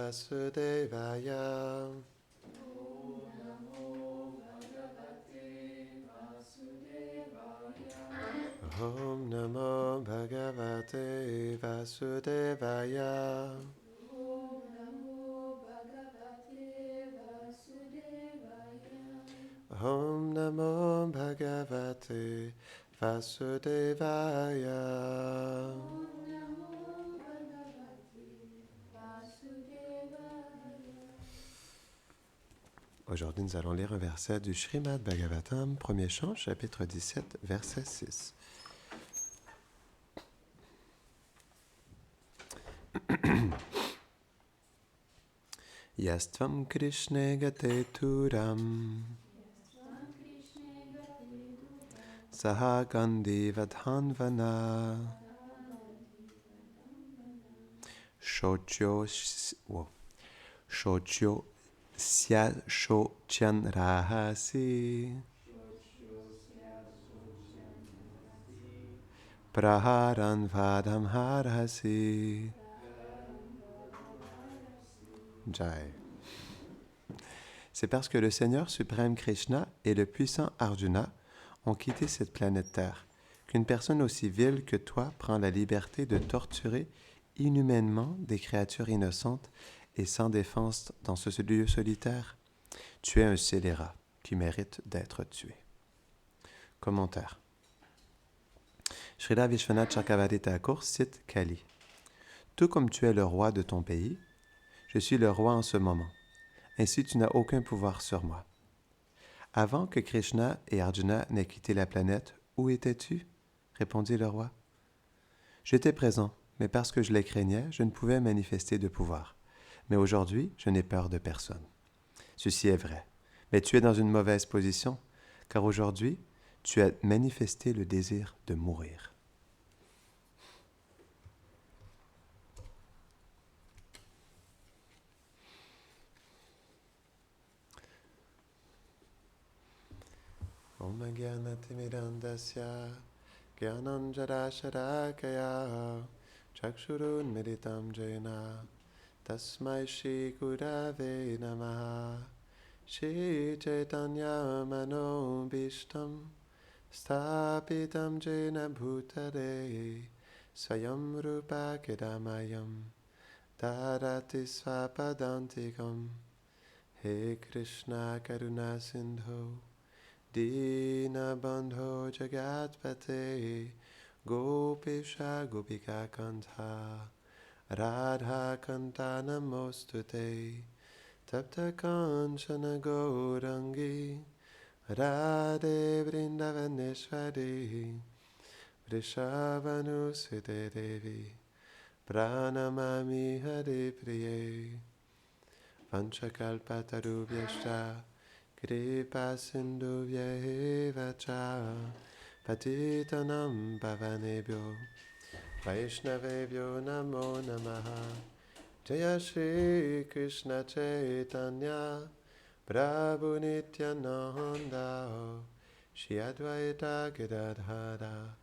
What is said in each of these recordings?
Vasudevaya. Om Namo Bhagavate Vasudevaya. Om Namo Bhagavate Vasudevaya. Aujourd'hui, nous allons lire un verset du Srimad Bhagavatam, premier chant, chapitre 17, verset 6. Yastvam Krishne Gate Turam Saha Gandhi Vadhanvana Shochyo Sya Shochan Rahasi Praharan Vadam Harhasi. Jai. C'est parce que le Seigneur suprême Krishna et le puissant Arjuna ont quitté cette planète Terre qu'une personne aussi vile que toi prend la liberté de torturer inhumainement des créatures innocentes et sans défense dans ce lieu solitaire. Tu es un scélérat qui mérite d'être tué. Commentaire. Srila Vishwanath Chakravarti Thakur cite Kali. Tout comme tu es le roi de ton pays, je suis le roi en ce moment. Ainsi tu n'as aucun pouvoir sur moi. Avant que Krishna et Arjuna n'aient quitté la planète, où étais-tu? Répondit le roi. J'étais présent, mais parce que je les craignais, je ne pouvais manifester de pouvoir. Mais aujourd'hui, je n'ai peur de personne. Ceci est vrai. Mais tu es dans une mauvaise position, car aujourd'hui, tu as manifesté le désir de mourir. Om Gyanatimirandasya Gyananjarasharakaya Chakshurun Meditam Jena Tasmai Shri Gurave Namaha Shri Chaitanya Mano Bhishtam Stapitam Jena Bhutare Swayam Rupa Kedamayam Darati Swapadantikam He Krishna Karuna Sindho Dina Bandho Jagatpate Gopisha Gopika Kantha Radha Kanta Namostute Tapta Kanchana Gaurangi Radhe Vrindavaneshwari Vrishavanusite Devi Pranamami Hare Priye Vanchakalpatarubhyashta Kripa Sindhuvya Cha Patitanam Pavanebhyo Vaishnavebhyo Namo Namaha Jaya Shri Krishna Chaitanya Prabhu Nityananda Shri Advaita Gadadhara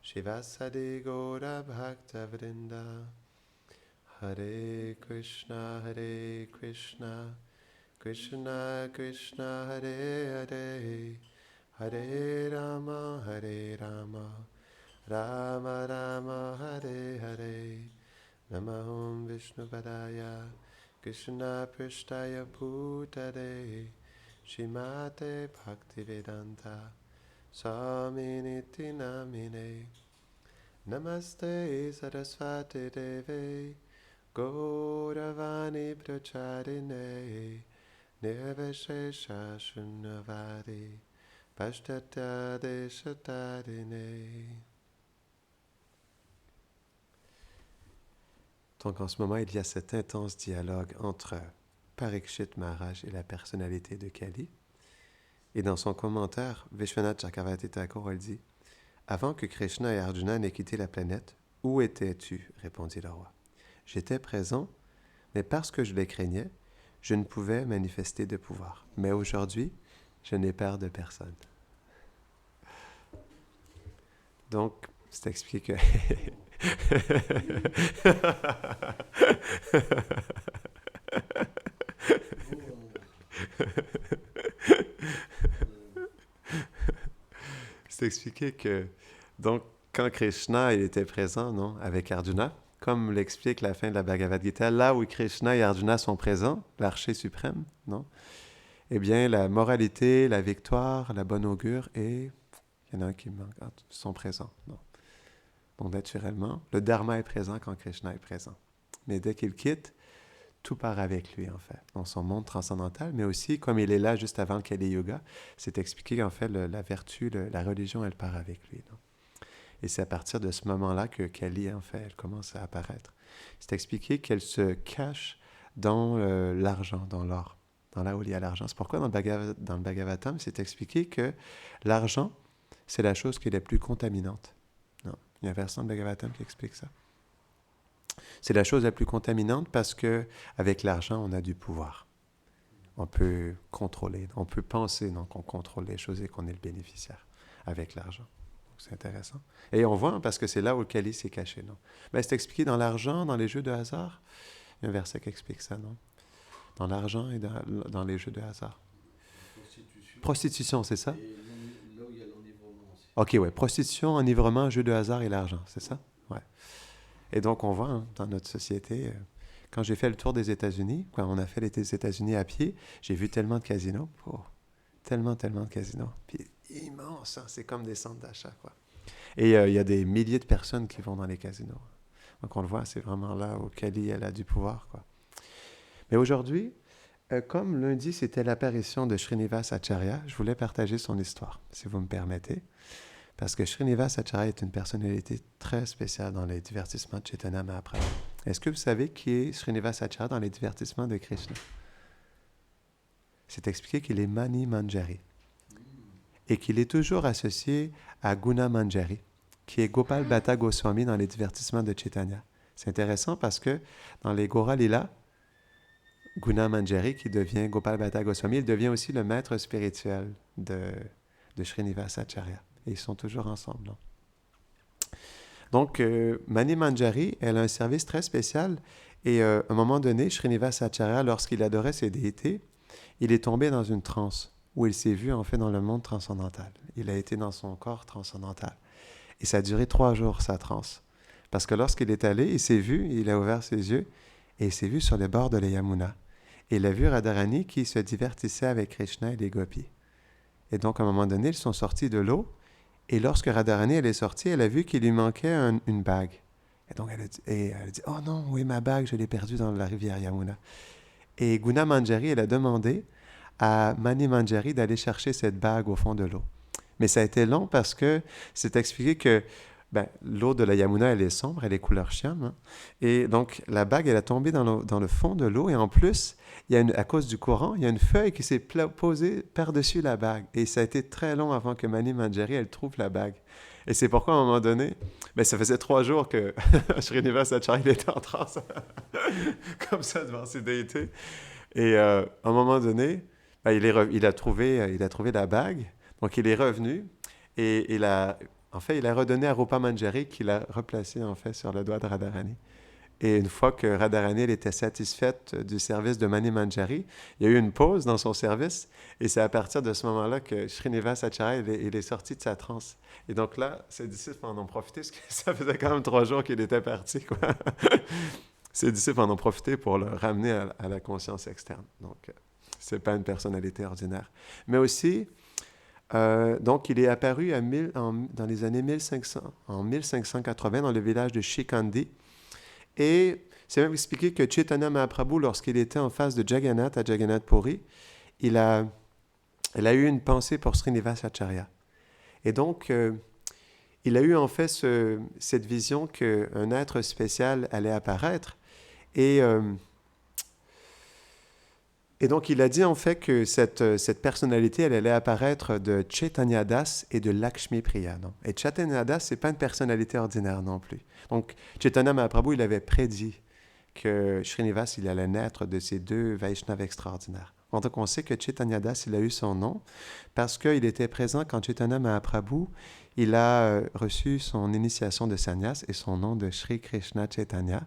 Shivasadi Gaura Bhakta Vrinda Hare Krishna Krishna Krishna Hare Hare Hare Rama Rama Rama Hare Hare Namaham Vishnupadaya Krishna Prishtaya Bhutare Shrimate Bhaktivedanta Swaminiti Namine Namaste Saraswati Deve Gauravani Pracharine Nirvishesha Shunnavadi Pashtatya Deshatarine. Donc en ce moment, il y a cet intense dialogue entre Parikshit Maharaj et la personnalité de Kali. Et dans son commentaire, Vishwanath Chakravarti Thakur elle dit « Avant que Krishna et Arjuna n'aient quitté la planète, où étais-tu » répondit le roi. « J'étais présent, mais parce que je les craignais, je ne pouvais manifester de pouvoir. Mais aujourd'hui, je n'ai peur de personne. » Donc, c'est expliqué que... expliqué que, donc, quand Krishna il était présent, non, avec Arjuna, comme l'explique la fin de la Bhagavad Gita, là où Krishna et Arjuna sont présents, l'archer suprême, non, eh bien, la moralité, la victoire, la bonne augure et il y en a un qui manque, sont présents, non. Donc, naturellement, le dharma est présent quand Krishna est présent. Mais dès qu'il quitte, tout part avec lui, en fait, dans son monde transcendantal, mais aussi, comme il est là juste avant le Kali Yuga, c'est expliqué qu'en fait, la vertu, la religion, elle part avec lui. Non? Et c'est à partir de ce moment-là que Kali, en fait, elle commence à apparaître. C'est expliqué qu'elle se cache dans l'argent, dans l'or, dans là où il y a l'argent. C'est pourquoi dans le Bhagavatam, c'est expliqué que l'argent, c'est la chose qui est la plus contaminante. Non. Il y a un verset dans le Bhagavatam qui explique ça. C'est la chose la plus contaminante parce que avec l'argent, on a du pouvoir. On peut contrôler, on peut penser qu'on contrôle les choses et qu'on est le bénéficiaire avec l'argent. Donc, c'est intéressant. Et on voit, parce que c'est là où le Kali s'est caché, non? Ben, c'est expliqué dans l'argent, dans les jeux de hasard. Il y a un verset qui explique ça, non? Dans l'argent et dans les jeux de hasard. Prostitution, c'est ça? Et là où il y a l'enivrement aussi. Ok, ouais. Prostitution, enivrement, jeux de hasard et l'argent, c'est ça? Ouais. Et donc, on voit dans notre société, quand j'ai fait le tour des États-Unis, quand on a fait les États-Unis à pied, j'ai vu tellement de casinos. Oh, tellement de casinos. Puis immense, hein, c'est comme des centres d'achat, quoi. Et il y a des milliers de personnes qui vont dans les casinos. Donc, on le voit, c'est vraiment là où Kali, elle a du pouvoir, quoi. Mais aujourd'hui, comme lundi, c'était l'apparition de Srinivas Acharya, je voulais partager son histoire, si vous me permettez. Parce que Srinivas Acharya est une personnalité très spéciale dans les divertissements de Chaitanya Mahaprabhu. Est-ce que vous savez qui est Srinivas Acharya dans les divertissements de Krishna? C'est expliqué qu'il est Mani Manjari et qu'il est toujours associé à Guna Manjari, qui est Gopal Bhatta Goswami dans les divertissements de Chaitanya. C'est intéressant parce que dans les Gaura Lila, Guna Manjari, qui devient Gopal Bhatta Goswami, il devient aussi le maître spirituel de Srinivas Acharya. Et ils sont toujours ensemble. Non? Donc, Mani Manjari, elle a un service très spécial. Et à un moment donné, Srinivas Acharya, lorsqu'il adorait ses déités, il est tombé dans une transe où il s'est vu en fait dans le monde transcendantal. Il a été dans son corps transcendantal. Et ça a duré 3 jours, sa transe. Parce que lorsqu'il est allé, il s'est vu, il a ouvert ses yeux, et il s'est vu sur les bords de la Yamuna. Et il a vu Radharani qui se divertissait avec Krishna et les gopis. Et donc, à un moment donné, ils sont sortis de l'eau. Et lorsque Radharani elle est sortie, elle a vu qu'il lui manquait une bague. Et donc, elle a dit, oh non, où est ma bague? Je l'ai perdue dans la rivière Yamuna. Et Guna Manjari, elle a demandé à Mani Manjari d'aller chercher cette bague au fond de l'eau. Mais ça a été long parce que c'est expliqué que l'eau de la Yamuna, elle est sombre, elle est couleur shyam. Hein? Et donc, la bague, elle a tombé dans le fond de l'eau. Et en plus, à cause du courant, il y a une feuille qui s'est posée par-dessus la bague. Et ça a été très long avant que Mani Manjari, elle trouve la bague. Et c'est pourquoi, à un moment donné, ça faisait 3 jours que Srinivas Acharya était en transe, comme ça, devant ses déités. Et à un moment donné, il a trouvé la bague. Donc, il est revenu et il a redonné à Rupa Manjari qui l'a replacé en fait sur le doigt de Radharani. Et une fois que Radharani était satisfaite du service de Mani Manjari, il y a eu une pause dans son service et c'est à partir de ce moment-là que Srinivas Acharya il est sorti de sa transe. Et donc là, ses disciples en ont profité parce que ça faisait quand même 3 jours qu'il était parti, quoi. Ses disciples en ont profité pour le ramener à la conscience externe. Donc, c'est pas une personnalité ordinaire. Mais aussi, donc, il est apparu dans les années 1580 dans le village de Shikandi. Et c'est même expliqué que Chaitanya Mahaprabhu, lorsqu'il était en face de Jagannath à Jagannath Puri, elle a eu une pensée pour Srinivas Acharya. Et donc, il a eu en fait cette vision qu'un être spécial allait apparaître. Et donc, il a dit en fait que cette personnalité, elle allait apparaître de Chaitanya Das et de Lakshmi Priya. Non? Et Chaitanya Das, ce n'est pas une personnalité ordinaire non plus. Donc, Chaitanya Mahaprabhu, il avait prédit que Srinivas, il allait naître de ces 2 Vaishnavas extraordinaires. Donc, on sait que Chaitanya Das, il a eu son nom parce qu'il était présent quand Chaitanya Mahaprabhu, il a reçu son initiation de sannyas et son nom de Sri Krishna Chaitanya.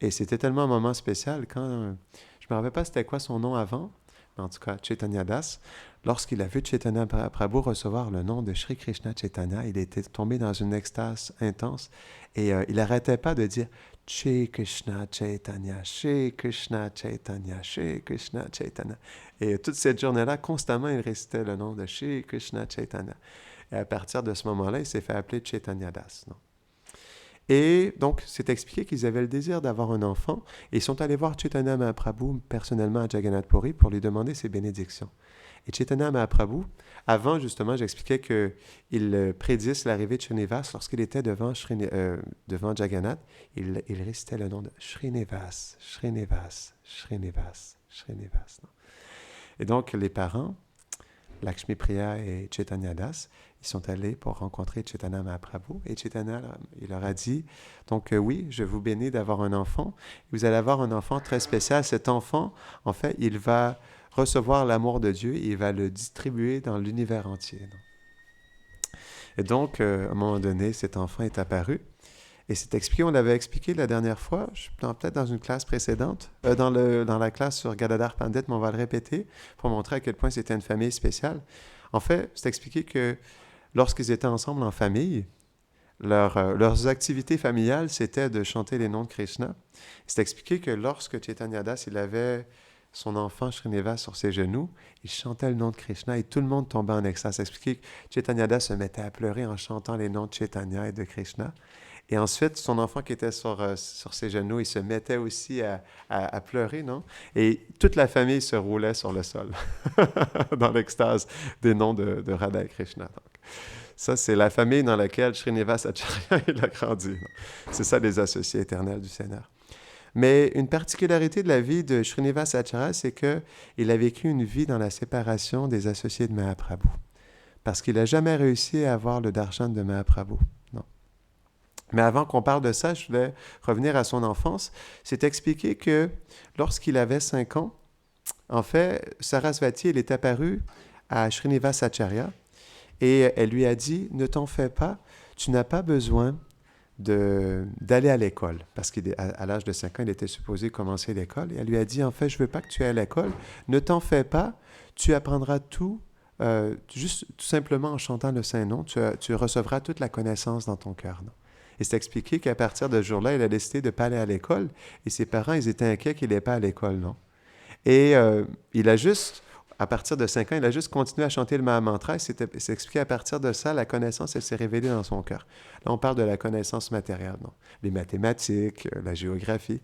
Et c'était tellement un moment spécial quand... je ne me rappelle pas c'était quoi son nom avant, en tout cas Chaitanya Das, lorsqu'il a vu Chaitanya Prabhu recevoir le nom de Shri Krishna Chaitanya, il était tombé dans une extase intense et il n'arrêtait pas de dire Shri Krishna Chaitanya, Shri Krishna Chaitanya, Shri Krishna Chaitanya. Et toute cette journée-là, constamment, il récitait le nom de Shri Krishna Chaitanya. Et à partir de ce moment-là, il s'est fait appeler Chaitanya Das. Non? Et donc, c'est expliqué qu'ils avaient le désir d'avoir un enfant et ils sont allés voir Chaitanya Mahaprabhu personnellement à Jagannath Puri pour lui demander ses bénédictions. Et Chaitanya Mahaprabhu, avant justement, j'expliquais qu'il prédise l'arrivée de Srinivas lorsqu'il était devant Jagannath, il récitait le nom de Srinivas, Srinivas, Srinivas, Srinivas. Non? Et donc, les parents, Lakshmi Priya et Chaitanya Das, ils sont allés pour rencontrer Chaitanya Mahaprabhu. Et Chaitanya, il leur a dit, donc oui, je vous bénis d'avoir un enfant. Vous allez avoir un enfant très spécial. Cet enfant, en fait, il va recevoir l'amour de Dieu et il va le distribuer dans l'univers entier. Et donc, à un moment donné, cet enfant est apparu. Et c'est expliqué, on l'avait expliqué la dernière fois, peut-être dans une classe précédente, dans la classe sur Gadadhar Pandit, mais on va le répéter pour montrer à quel point c'était une famille spéciale. En fait, c'est expliqué que lorsqu'ils étaient ensemble en famille, leurs activités familiales, c'était de chanter les noms de Krishna. C'est expliqué que lorsque Chaitanya Das, il avait son enfant Srinivas sur ses genoux, il chantait le nom de Krishna et tout le monde tombait en extase. C'est expliqué que Chaitanya Das se mettait à pleurer en chantant les noms de Chaitanya et de Krishna. Et ensuite, son enfant qui était sur ses genoux, il se mettait aussi à pleurer, non? Et toute la famille se roulait sur le sol, dans l'extase des noms de Radha et Krishna. Donc, ça, c'est la famille dans laquelle Srinivas Acharya il a grandi. Non? C'est ça, les associés éternels du Seigneur. Mais une particularité de la vie de Srinivas Acharya, c'est qu'il a vécu une vie dans la séparation des associés de Mahaprabhu. Parce qu'il n'a jamais réussi à avoir le darshan de Mahaprabhu. Non. Mais avant qu'on parle de ça, je voulais revenir à son enfance. C'est expliqué que lorsqu'il avait 5 ans, en fait, Sarasvati, elle est apparue à Srinivas Acharya et elle lui a dit « Ne t'en fais pas, tu n'as pas besoin d'aller à l'école. » Parce qu'à l'âge de 5 ans, il était supposé commencer l'école. Et elle lui a dit « En fait, je ne veux pas que tu ailles à l'école. Ne t'en fais pas, tu apprendras tout. Juste tout simplement en chantant le Saint-Nom, tu recevras toute la connaissance dans ton cœur. » Et c'est expliqué qu'à partir de ce jour-là, il a décidé de ne pas aller à l'école. Et ses parents, ils étaient inquiets qu'il n'aille pas à l'école, non? Et il a juste, à partir de 5 ans, il a juste continué à chanter le Mahamantra. Et c'est expliqué à partir de ça, la connaissance, elle s'est révélée dans son cœur. Là, on parle de la connaissance matérielle, non? Les mathématiques, la géographie.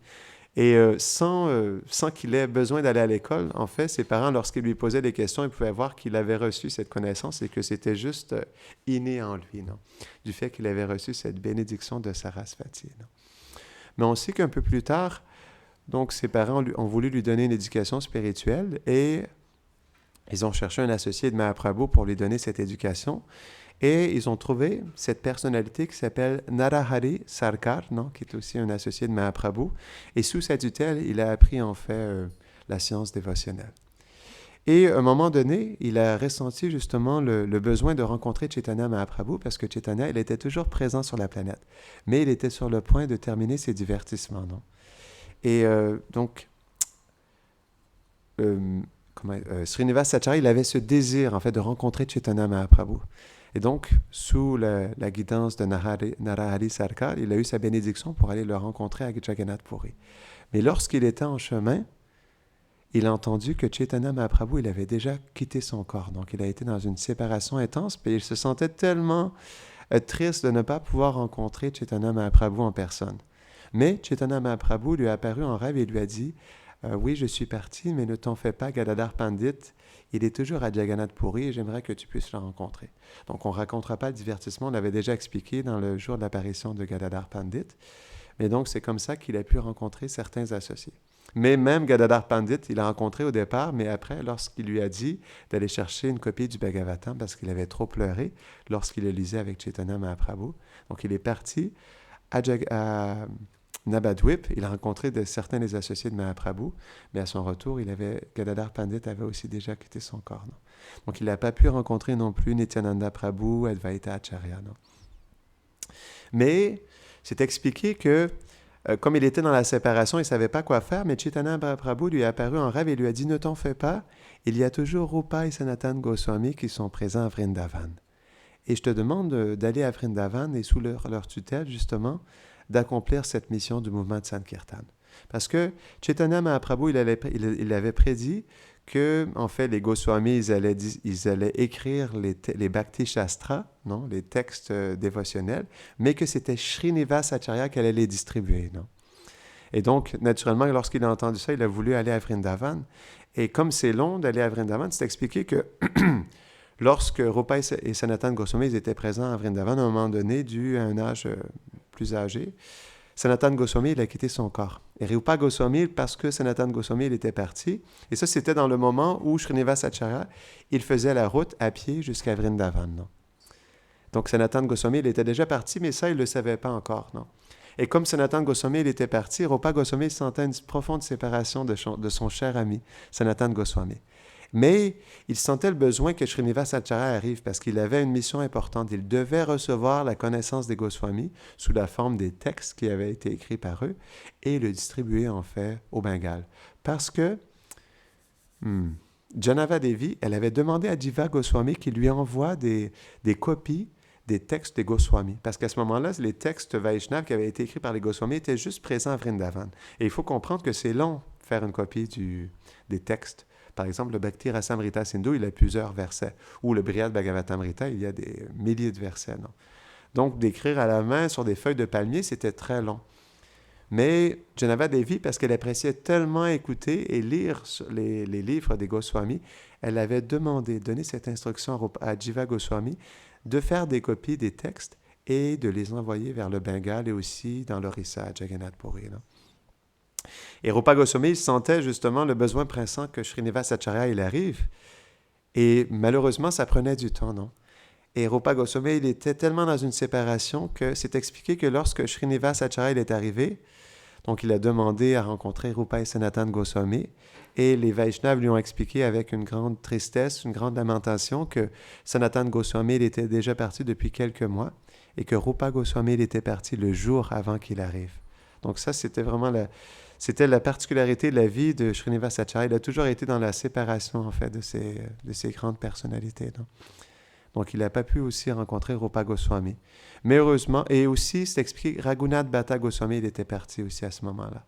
Et sans qu'il ait besoin d'aller à l'école, en fait, ses parents, lorsqu'ils lui posaient des questions, ils pouvaient voir qu'il avait reçu cette connaissance et que c'était juste inné en lui, non? Du fait qu'il avait reçu cette bénédiction de Sarasvati. Non? Mais on sait qu'un peu plus tard, donc ses parents ont voulu lui donner une éducation spirituelle et ils ont cherché un associé de Mahaprabhu pour lui donner cette éducation. Et ils ont trouvé cette personnalité qui s'appelle Narahari Sarkar, non? Qui est aussi un associé de Mahaprabhu. Et sous sa tutelle, il a appris en fait la science dévotionnelle. Et à un moment donné, il a ressenti justement le besoin de rencontrer Chaitanya Mahaprabhu parce que Chaitanya, il était toujours présent sur la planète. Mais il était sur le point de terminer ses divertissements, non? Et donc, Srinivas Acharya, il avait ce désir en fait de rencontrer Chaitanya Mahaprabhu. Et donc, sous la guidance de Narahari Sarkar, il a eu sa bénédiction pour aller le rencontrer à Jagannath Puri. Mais lorsqu'il était en chemin, il a entendu que Chaitanya Mahaprabhu, il avait déjà quitté son corps. Donc, il a été dans une séparation intense, puis il se sentait tellement triste de ne pas pouvoir rencontrer Chaitanya Mahaprabhu en personne. Mais Chaitanya Mahaprabhu lui a apparu en rêve et lui a dit « Oui, je suis parti, mais ne t'en fais pas, Gadadhar Pandit. Il est toujours à Jagannath Puri et j'aimerais que tu puisses le rencontrer. » Donc, on ne racontera pas le divertissement, on l'avait déjà expliqué dans le jour de l'apparition de Gadadhar Pandit. Mais donc, c'est comme ça qu'il a pu rencontrer certains associés. Mais même Gadadhar Pandit, il l'a rencontré au départ, mais après, lorsqu'il lui a dit d'aller chercher une copie du Bhagavatam parce qu'il avait trop pleuré lorsqu'il le lisait avec Chaitanya Mahaprabhu. Donc, il est parti à Nabadwip, il a rencontré certains des associés de Mahaprabhu, mais à son retour, Gadadhar Pandit avait aussi déjà quitté son corps. Non? Donc, il n'a pas pu rencontrer non plus Nityananda Prabhu, Advaita Acharya. Non? Mais c'est expliqué que comme il était dans la séparation, il ne savait pas quoi faire, mais Chaitanya Mahaprabhu lui est apparu en rêve et lui a dit « Ne t'en fais pas, il y a toujours Rupa et Sanatana Goswami qui sont présents à Vrindavan. Et je te demande d'aller à Vrindavan et sous leur tutelle, justement, d'accomplir cette mission du mouvement de Sankirtan. » Parce que Chaitanya Mahaprabhu, il avait prédit que, en fait, les Goswamis, ils allaient écrire les Bhakti Shastras, non, les textes dévotionnels, mais que c'était Srinivas Acharya qui allait les distribuer, non? Et donc, naturellement, lorsqu'il a entendu ça, il a voulu aller à Vrindavan. Et comme c'est long d'aller à Vrindavan, c'est expliqué que lorsque Rupa et Sanatana Goswami étaient présents à Vrindavan, à un moment donné, dû à un âge plus âgé, Sanatana Goswami, il a quitté son corps. Et Rupa Goswami, parce que Sanatana Goswami, il était parti, et ça, c'était dans le moment où Srinivas Acharya, il faisait la route à pied jusqu'à Vrindavan, non? Donc, Sanatana Goswami, il était déjà parti, mais ça, il ne le savait pas encore, non? Et comme Sanatana Goswami, il était parti, Rupa Goswami sentait une profonde séparation de son cher ami, Sanatana Goswami. Mais il sentait le besoin que Srinivas Acharya arrive parce qu'il avait une mission importante. Il devait recevoir la connaissance des Goswamis sous la forme des textes qui avaient été écrits par eux et le distribuer en fait au Bengale. Parce que Janava Devi, elle avait demandé à Jiva Goswami qu'il lui envoie des copies des textes des Goswamis. Parce qu'à ce moment-là, les textes Vaishnav qui avaient été écrits par les Goswamis étaient juste présents à Vrindavan. Et il faut comprendre que c'est long faire une copie des textes. Par exemple, le Bhakti Rasamrita Sindhu, il a plusieurs versets. Ou le Brihad Bhagavatamrita, il y a des milliers de versets. Non? Donc, d'écrire à la main sur des feuilles de palmier, c'était très long. Mais Janava Devi, parce qu'elle appréciait tellement écouter et lire les livres des Goswamis, elle avait donné cette instruction à Jiva Goswami de faire des copies des textes et de les envoyer vers le Bengale et aussi dans l'Orissa, à Jagannath Puri. Non? Et Rupa Goswami, il sentait justement le besoin pressant que Srinivas Acharya, il arrive. Et malheureusement, ça prenait du temps, non? Et Rupa Goswami, il était tellement dans une séparation que c'est expliqué que lorsque Srinivas Acharya il est arrivé, donc il a demandé à rencontrer Rupa et Sanatana Goswami, et les Vaishnavas lui ont expliqué avec une grande tristesse, une grande lamentation que Sanatana Goswami, il était déjà parti depuis quelques mois, et que Rupa Goswami, il était parti le jour avant qu'il arrive. Donc ça, c'était vraiment c'était la particularité de la vie de Srinivas Acharya. Il a toujours été dans la séparation, en fait, de ces grandes personnalités. Non? Donc, il n'a pas pu aussi rencontrer Rupa Goswami. Mais heureusement, et aussi, c'est expliqué, Raghunath Bhatta Goswami, il était parti aussi à ce moment-là.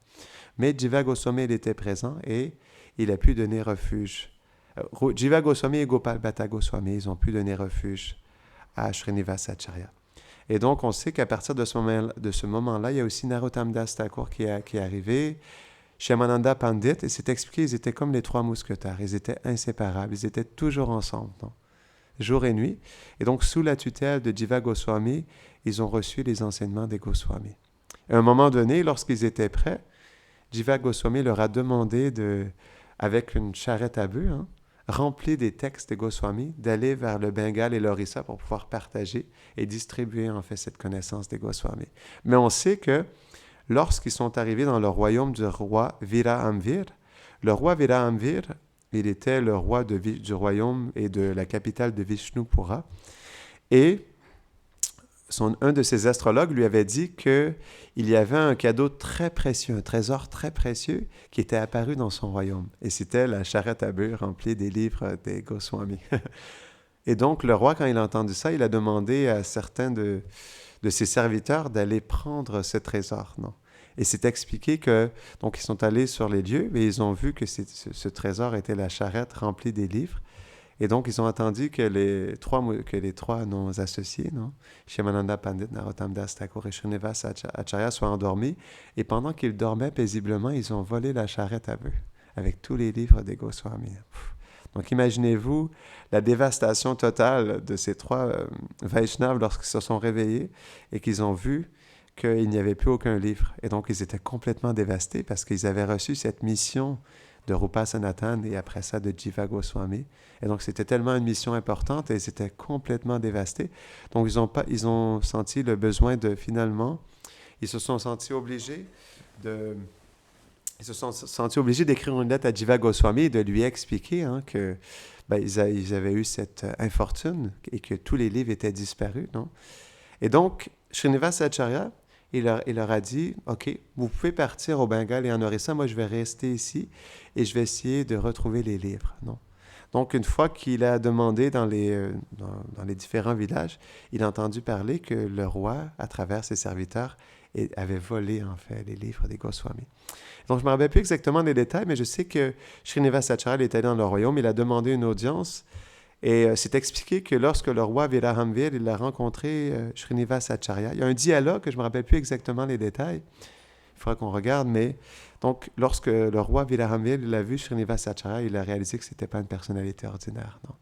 Mais Jiva Goswami, il était présent et il a pu donner refuge. Jiva Goswami et Gopal Bhatta Goswami, ils ont pu donner refuge à Srinivas Acharya. Et donc, on sait qu'à partir de ce moment-là, il y a aussi Narottam Das Thakur qui est arrivé, Shyamananda Pandit, et c'est expliqué, ils étaient comme les trois mousquetaires, ils étaient inséparables, ils étaient toujours ensemble, non? Jour et nuit. Et donc, sous la tutelle de Jiva Goswami, ils ont reçu les enseignements des Goswamis. À un moment donné, lorsqu'ils étaient prêts, Jiva Goswami leur a demandé, avec une charrette à bœufs, remplie des textes des Goswamis, d'aller vers le Bengale et l'Orissa pour pouvoir partager et distribuer en fait cette connaissance des Goswamis. Mais on sait que lorsqu'ils sont arrivés dans le royaume du roi Virahamvir, le roi Virahamvir, il était le roi du royaume et de la capitale de Vishnupura. Et un de ses astrologues lui avait dit qu'il y avait un cadeau très précieux, un trésor très précieux qui était apparu dans son royaume. Et c'était la charrette à bœufs remplie des livres des Goswamis. Et donc, le roi, quand il a entendu ça, il a demandé à certains de ses serviteurs d'aller prendre ce trésor. Non? Et c'est expliqué que, donc, ils sont allés sur les lieux et ils ont vu que ce trésor était la charrette remplie des livres. Et donc, ils ont attendu que les trois nos associés, non? Shyamananda Pandit, Narottam Das Thakur et Srinivas Acharya soient endormis. Et pendant qu'ils dormaient paisiblement, ils ont volé la charrette à bœufs avec tous les livres des Goswamis. Donc, imaginez-vous la dévastation totale de ces trois Vaishnavas lorsqu'ils se sont réveillés et qu'ils ont vu qu'il n'y avait plus aucun livre. Et donc, ils étaient complètement dévastés parce qu'ils avaient reçu cette mission de Rupa Sanatana et après ça de Jiva Goswami. Et donc, c'était tellement une mission importante et ils étaient complètement dévastés. Donc, ils ont senti le besoin de, finalement, ils se sont sentis obligés d'écrire une lettre à Jiva Goswami et de lui expliquer que ils avaient eu cette infortune et que tous les livres étaient disparus. Non? Et donc, Srinivas Acharya, il leur a dit, OK, vous pouvez partir au Bengale et en Orissa, moi je vais rester ici et je vais essayer de retrouver les livres. Non. Donc, une fois qu'il a demandé dans les différents villages, il a entendu parler que le roi, à travers ses serviteurs, avait volé en fait les livres des Goswami. Donc, je ne me rappelle plus exactement des détails, mais je sais que Srinivasacharya est allé dans le royaume, il a demandé une audience et c'est expliqué que lorsque le roi Virahamvir il a rencontré Srinivasacharya, il y a un dialogue, que je ne me rappelle plus exactement les détails, il faudra qu'on regarde, mais donc lorsque le roi Virahamvir il a vu Srinivasacharya, il a réalisé que ce n'était pas une personnalité ordinaire. Non.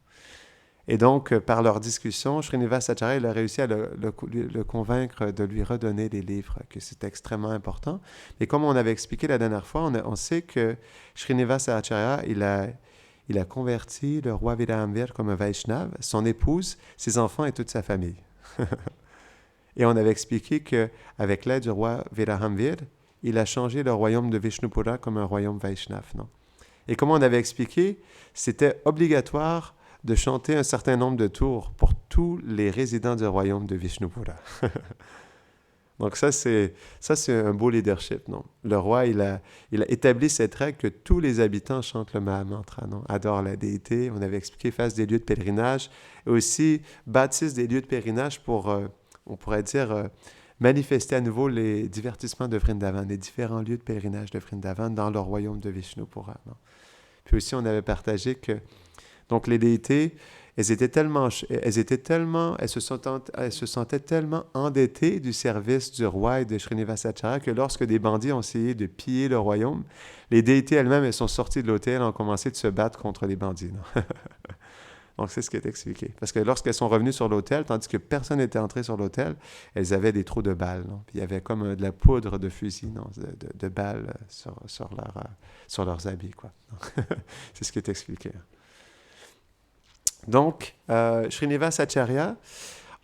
Et donc, par leur discussion, Srinivasacharya il a réussi à le convaincre de lui redonner les livres, que c'était extrêmement important. Et comme on avait expliqué la dernière fois, on sait que Srinivasacharya il a converti le roi Virahamvir comme un Vaishnav, son épouse, ses enfants et toute sa famille. Et on avait expliqué qu'avec l'aide du roi Virahamvir, il a changé le royaume de Vishnupura comme un royaume Vaishnav. Non? Et comme on avait expliqué, c'était obligatoire de chanter un certain nombre de tours pour tous les résidents du royaume de Vishnupura. Donc ça, c'est un beau leadership. Non? Le roi, il a établi cette règle que tous les habitants chantent le Mahamantra, non? Adorent la déité. On avait expliqué, fassent des lieux de pèlerinage et aussi bâtissent des lieux de pèlerinage pour, on pourrait dire, manifester à nouveau les divertissements de Vrindavan, les différents lieux de pèlerinage de Vrindavan dans le royaume de Vishnupura. Non? Puis aussi, on avait partagé que donc les déités, elles se sentaient tellement endettées du service du roi et de Srinivasacharya que lorsque des bandits ont essayé de piller le royaume, les déités elles-mêmes, elles sont sorties de l'autel et ont commencé de se battre contre les bandits. Non? Donc, c'est ce qui est expliqué. Parce que lorsqu'elles sont revenues sur l'autel, tandis que personne n'était entré sur l'autel, elles avaient des trous de balles. Non? Puis il y avait comme de la poudre de fusil, non? De balles sur leurs habits. Quoi. C'est ce qui est expliqué. Donc, Srinivasacharya,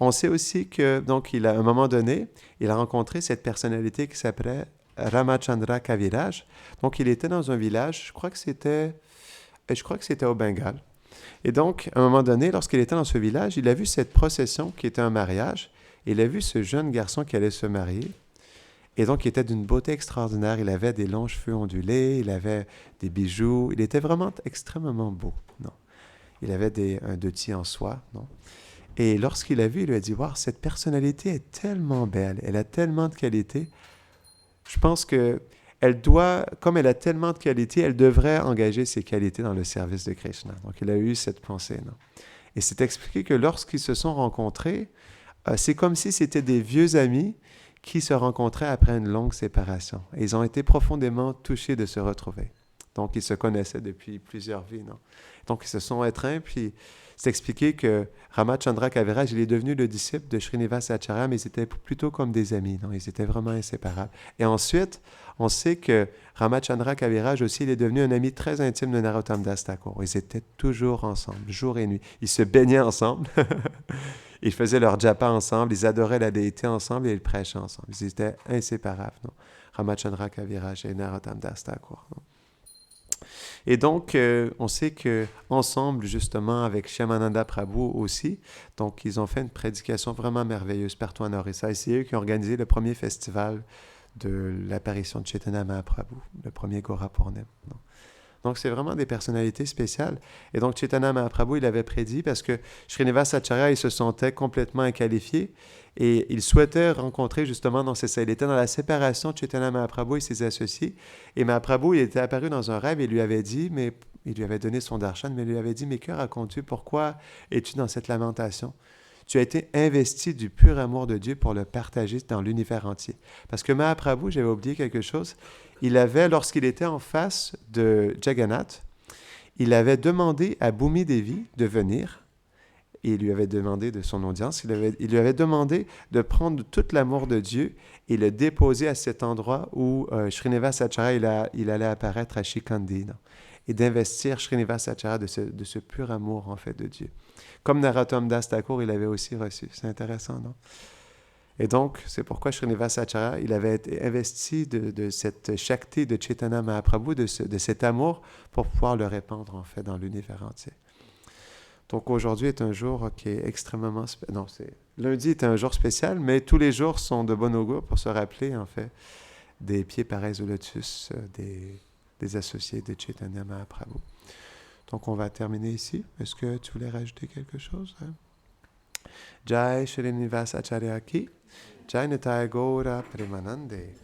on sait aussi que, donc, à un moment donné, il a rencontré cette personnalité qui s'appelait Ramachandra Kaviraj. Donc, il était dans un village, je crois que c'était au Bengale. Et donc, à un moment donné, lorsqu'il était dans ce village, il a vu cette procession qui était un mariage. Il a vu ce jeune garçon qui allait se marier. Et donc, il était d'une beauté extraordinaire. Il avait des longs cheveux ondulés, il avait des bijoux. Il était vraiment extrêmement beau. Non? Il avait un dhoti en soie. Non? Et lorsqu'il a vu, il lui a dit « Wow, cette personnalité est tellement belle, elle a tellement de qualités. Je pense que comme elle a tellement de qualités, elle devrait engager ses qualités dans le service de Krishna. » Donc, il a eu cette pensée. Non? Et c'est expliqué que lorsqu'ils se sont rencontrés, c'est comme si c'était des vieux amis qui se rencontraient après une longue séparation. Et ils ont été profondément touchés de se retrouver. Donc, ils se connaissaient depuis plusieurs vies. Non? Donc, ils se sont étreints, puis c'est expliqué que Ramachandra Kaviraj, il est devenu le disciple de Srinivasacharya, mais ils étaient plutôt comme des amis. Non? Ils étaient vraiment inséparables. Et ensuite, on sait que Ramachandra Kaviraj aussi, il est devenu un ami très intime de Narottam Das Thakur. Ils étaient toujours ensemble, jour et nuit. Ils se baignaient ensemble. Ils faisaient leur japa ensemble, ils adoraient la déité ensemble et ils prêchaient ensemble. Ils étaient inséparables. Non? Ramachandra Kaviraj et Narottam Das Thakur. Non? Et donc, on sait qu'ensemble, justement, avec Shyamananda Prabhu aussi, donc ils ont fait une prédication vraiment merveilleuse partout en Orissa. Et c'est eux qui ont organisé le premier festival de l'apparition de Chaitanya Mahaprabhu, le premier Gora Purnima. Donc, c'est vraiment des personnalités spéciales. Et donc, Chaitanya Mahaprabhu, il avait prédit parce que Srinivasacharya, il se sentait complètement inqualifié et il souhaitait rencontrer justement il était dans la séparation de Chaitanya Mahaprabhu et ses associés. Et Mahaprabhu, il était apparu dans un rêve et il lui avait dit, il lui avait donné son darshan, mais il lui avait dit, mais que racontes-tu? Pourquoi es-tu dans cette lamentation? Tu as été investi du pur amour de Dieu pour le partager dans l'univers entier. Parce que Mahaprabhu, j'avais oublié quelque chose, lorsqu'il était en face de Jagannath, il avait demandé à Bhumi Devi de venir, et il lui avait demandé de son audience, il lui avait demandé de prendre tout l'amour de Dieu et le déposer à cet endroit où Srinivasacharya il allait apparaître à Shikandi, et d'investir Srinivasacharya de ce pur amour en fait de Dieu. Comme Narottam Das Thakur, il avait aussi reçu. C'est intéressant, non? Et donc, c'est pourquoi Srinivasacharya, il avait été investi de cette Shakti de Chaitanya Mahaprabhu, de cet amour, pour pouvoir le répandre, en fait, dans l'univers entier. Donc aujourd'hui est un jour qui est extrêmement... Non, c'est... Lundi est un jour spécial, mais tous les jours sont de bon augure pour se rappeler, en fait, des pieds pareils au lotus, des associés de Chaitanya Mahaprabhu. Donc on va terminer ici. Est-ce que tu voulais rajouter quelque chose? Hein? Jai Shri Nivas Acharya Ki, Jai Nitai Gaura Premanande.